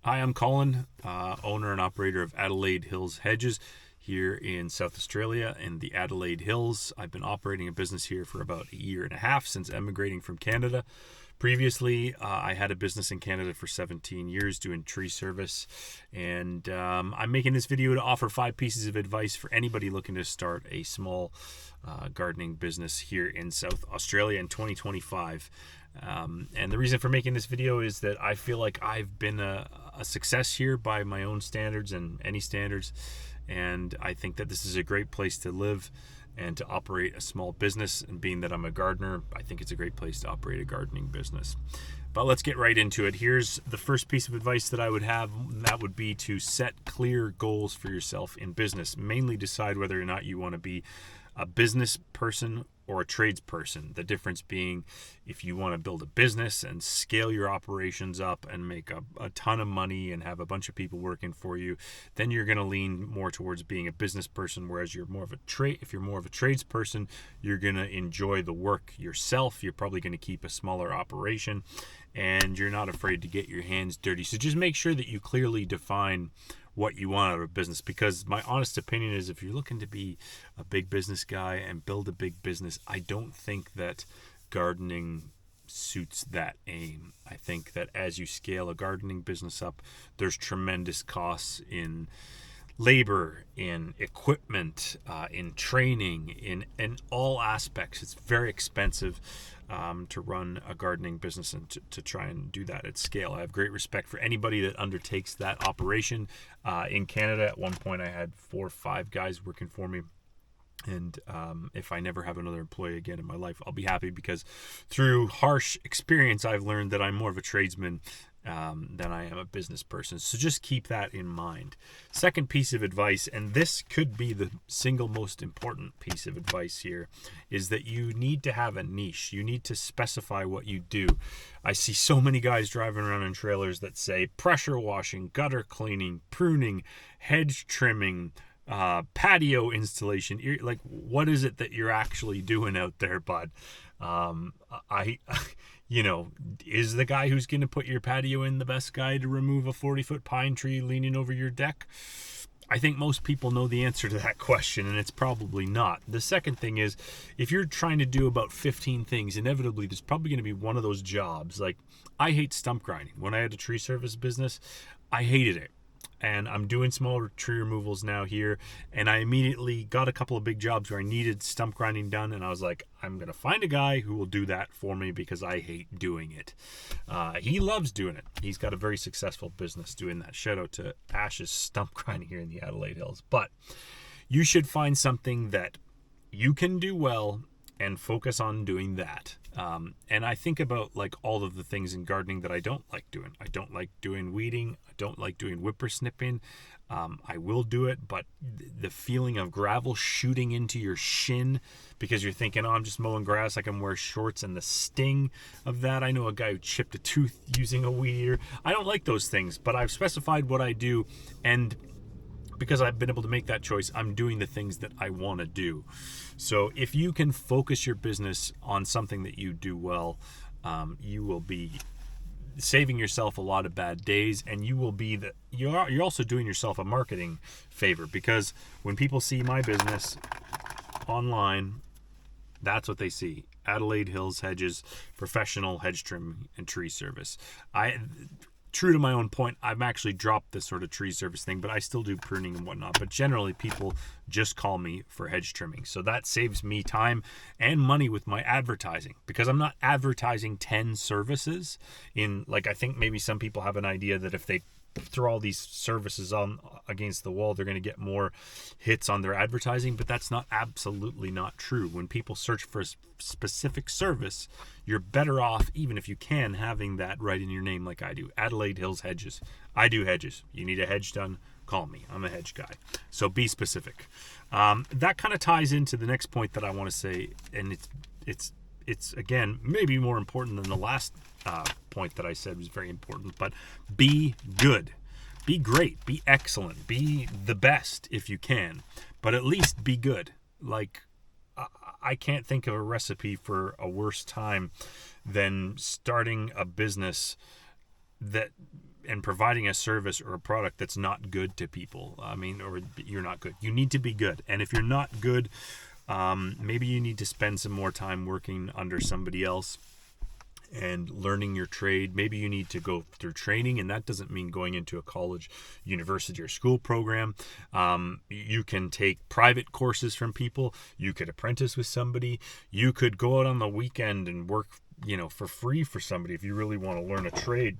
Hi, I'm Colin, owner and operator of Adelaide Hills Hedges here in South Australia in the Adelaide Hills. I've been operating a business here for about a year and a half since emigrating from Canada. Previously, I had a business in Canada for 17 years doing tree service, and I'm making this video to offer 5 pieces of advice for anybody looking to start a small gardening business here in South Australia in 2025. And the reason for making this video is that I feel like I've been a success here by my own standards and any standards, and I think that this is a great place to live and to operate a small business. And being that I'm a gardener, I think it's a great place to operate a gardening business. But let's get right into it. Here's the first piece of advice that I would have, and that would be to set clear goals for yourself in business. Mainly decide whether or not you want to be a business person or a tradesperson. The difference being, if you want to build a business and scale your operations up and make a ton of money and have a bunch of people working for you, then you're going to lean more towards being a business person. Whereas if you're more of a tradesperson, you're going to enjoy the work yourself. You're probably going to keep a smaller operation, and you're not afraid to get your hands dirty. So just make sure that you clearly define what you want out of a business, because my honest opinion is, if you're looking to be a big business guy and build a big business, I don't think that gardening suits that aim. I think that as you scale a gardening business up, there's tremendous costs in labor, in equipment, in training, in all aspects. It's very expensive to run a gardening business and to try and do that at scale. I have great respect for anybody that undertakes that operation. In Canada, at one point, I had 4 or 5 guys working for me. And if I never have another employee again in my life, I'll be happy, because through harsh experience, I've learned that I'm more of a tradesman than I am a business person. So just keep that in mind. Second piece of advice, and this could be the single most important piece of advice here, is that you need to have a niche. You need to specify what you do. I see so many guys driving around in trailers that say pressure washing, gutter cleaning, pruning, hedge trimming, patio installation. Like, what is it that you're actually doing out there, bud? I is the guy who's going to put your patio in the best guy to remove a 40-foot pine tree leaning over your deck? I think most people know the answer to that question, and it's probably not. The second thing is, if you're trying to do about 15 things, inevitably there's probably going to be one of those jobs. Like, I hate stump grinding. When I had a tree service business, I hated it. And I'm doing small tree removals now here, and I immediately got a couple of big jobs where I needed stump grinding done, and I was like, I'm going to find a guy who will do that for me, because I hate doing it. He loves doing it. He's got a very successful business doing that. Shout out to Ash's Stump Grinding here in the Adelaide Hills. But you should find something that you can do well and focus on doing that. And I think about, like, all of the things in gardening that I don't like doing. I don't like doing weeding. I don't like doing whippersnipping. I will do it, but the feeling of gravel shooting into your shin because you're thinking, oh, I'm just mowing grass, I can wear shorts, and the sting of that. I know a guy who chipped a tooth using a weed eater. I don't like those things, but I've specified what I do, and because I've been able to make that choice, I'm doing the things that I want to do. So if you can focus your business on something that you do well, you will be saving yourself a lot of bad days, and you're also doing yourself a marketing favor, because when people see my business online, that's what they see. Adelaide Hills Hedges, professional hedge trim and tree service. True to my own point, I've actually dropped this sort of tree service thing, but I still do pruning and whatnot. But generally, people just call me for hedge trimming. So that saves me time and money with my advertising, because I'm not advertising 10 services in, like, I think maybe some people have an idea that if they throw all these services on against the wall, they're going to get more hits on their advertising, but that's absolutely not true. When people search for a specific service, you're better off, even if you can, having that right in your name, like I do. Adelaide Hills Hedges. I do hedges. You need a hedge done, call me. I'm a hedge guy. So be specific. That kind of ties into the next point that I want to say, and it's again maybe more important than the last point that I said was very important, but be good. Be great. Be excellent. Be the best if you can, but at least be good. Like, I can't think of a recipe for a worse time than starting a business that and providing a service or a product that's not good to people. I mean, or you're not good. You need to be good. And if you're not good, maybe you need to spend some more time working under somebody else and learning your trade. Maybe you need to go through training, and that doesn't mean going into a college, university, or school program. You can take private courses from people. You could apprentice with somebody. You could go out on the weekend and work, for free for somebody if you really want to learn a trade.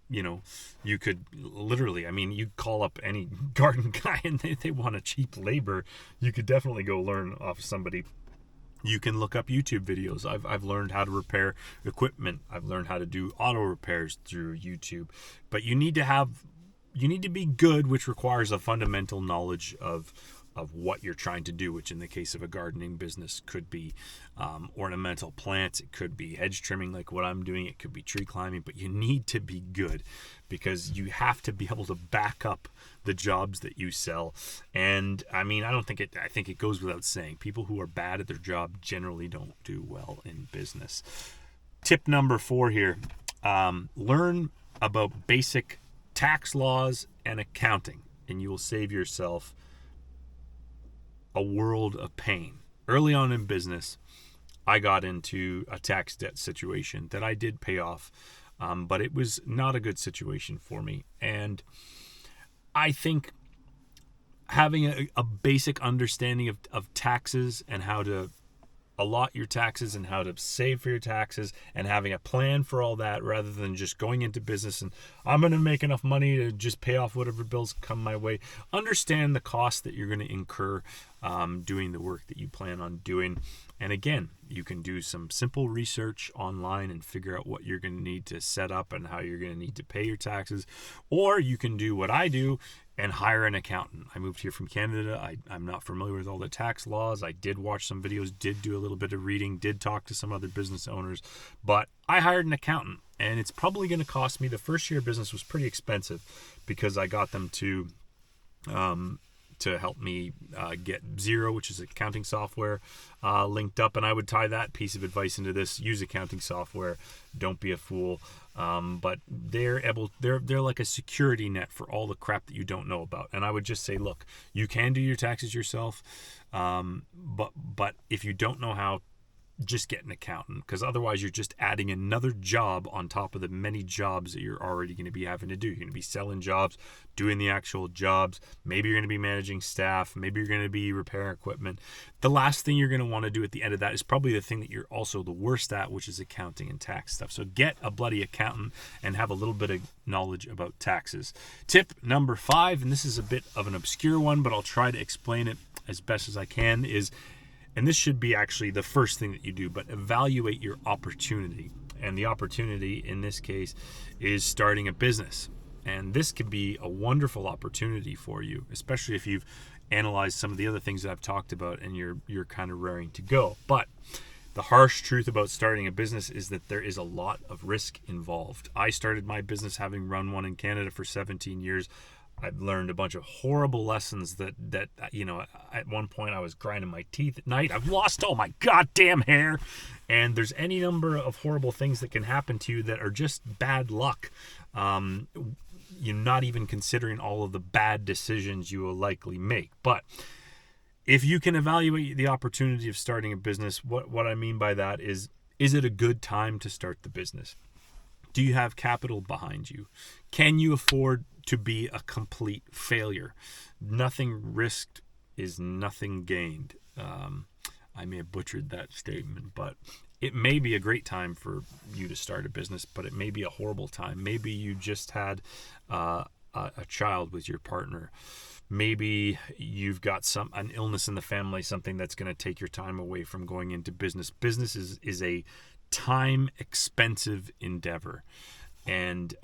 You could literally, you call up any garden guy and they want a cheap labor. You could definitely go learn off somebody. You can look up YouTube videos. I've learned how to repair equipment. I've learned how to do auto repairs through YouTube. But you need to be good, which requires a fundamental knowledge of what you're trying to do, which in the case of a gardening business could be ornamental plants. It could be hedge trimming like what I'm doing. It could be tree climbing. But you need to be good because you have to be able to back up the jobs that you sell. And I think it goes without saying, people who are bad at their job generally don't do well in business. Tip number 4 here, learn about basic tax laws and accounting, and you will save yourself a world of pain. Early on in business, I got into a tax debt situation that I did pay off, but it was not a good situation for me. And I think having a basic understanding of taxes and how to allot your taxes and how to save for your taxes and having a plan for all that, rather than just going into business and I'm going to make enough money to just pay off whatever bills come my way. Understand the cost that you're going to incur doing the work that you plan on doing. And again, you can do some simple research online and figure out what you're going to need to set up and how you're going to need to pay your taxes. Or you can do what I do and hire an accountant. I moved here from Canada. I'm not familiar with all the tax laws. I did watch some videos, did do a little bit of reading, did talk to some other business owners, but I hired an accountant, and it's probably going to cost me. The first year of business was pretty expensive because I got them to help me get Xero, which is accounting software, linked up. And I would tie that piece of advice into this: use accounting software. Don't be a fool. But they're like a security net for all the crap that you don't know about. And I would just say, look, you can do your taxes yourself, but if you don't know how, just get an accountant, because otherwise you're just adding another job on top of the many jobs that you're already going to be having to do. You're going to be selling jobs, doing the actual jobs. Maybe you're going to be managing staff. Maybe you're going to be repairing equipment. The last thing you're going to want to do at the end of that is probably the thing that you're also the worst at, which is accounting and tax stuff. So get a bloody accountant and have a little bit of knowledge about taxes. Tip number 5, and this is a bit of an obscure one, but I'll try to explain it as best as I can, is, and this should be actually the first thing that you do, but evaluate your opportunity. And the opportunity in this case is starting a business. And this could be a wonderful opportunity for you, especially if you've analyzed some of the other things that I've talked about and you're kind of raring to go. But the harsh truth about starting a business is that there is a lot of risk involved. I started my business having run one in Canada for 17 years. I've learned a bunch of horrible lessons that at one point I was grinding my teeth at night. I've lost all my goddamn hair. And there's any number of horrible things that can happen to you that are just bad luck. You're not even considering all of the bad decisions you will likely make. But if you can evaluate the opportunity of starting a business, what I mean by that is it a good time to start the business? Do you have capital behind you? Can you afford to be a complete failure? Nothing risked is nothing gained. I may have butchered that statement, but it may be a great time for you to start a business, but it may be a horrible time. Maybe you just had a child with your partner. Maybe you've got an illness in the family, something that's going to take your time away from going into business. Business is a time expensive endeavor, and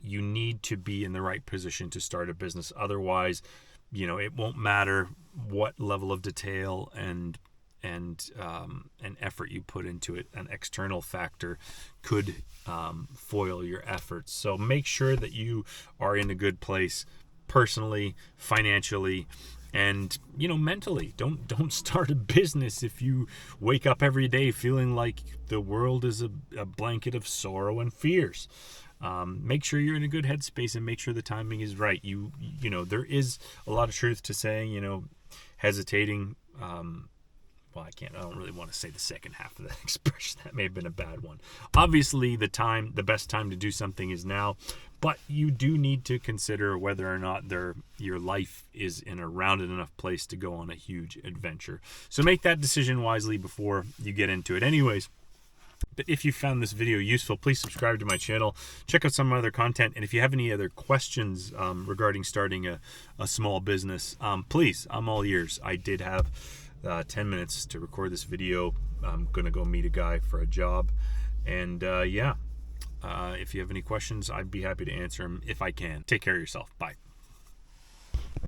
you need to be in the right position to start a business. Otherwise, it won't matter what level of detail and effort you put into it. An external factor could foil your efforts. So make sure that you are in a good place personally, financially, and mentally. Don't start a business if you wake up every day feeling like the world is a blanket of sorrow and fears. make sure you're in a good headspace and make sure the timing is right. You know, there is a lot of truth to saying, you know, hesitating. Well, I don't really want to say the second half of that expression. That may have been a bad one. Obviously, the best time to do something is now, but you do need to consider whether or not your life is in a rounded enough place to go on a huge adventure. So make that decision wisely before you get into it. Anyways, but if you found this video useful, please subscribe to my channel. Check out some of my other content. And if you have any other questions regarding starting a small business, please, I'm all ears. I did have 10 minutes to record this video. I'm going to go meet a guy for a job. And if you have any questions, I'd be happy to answer them if I can. Take care of yourself. Bye.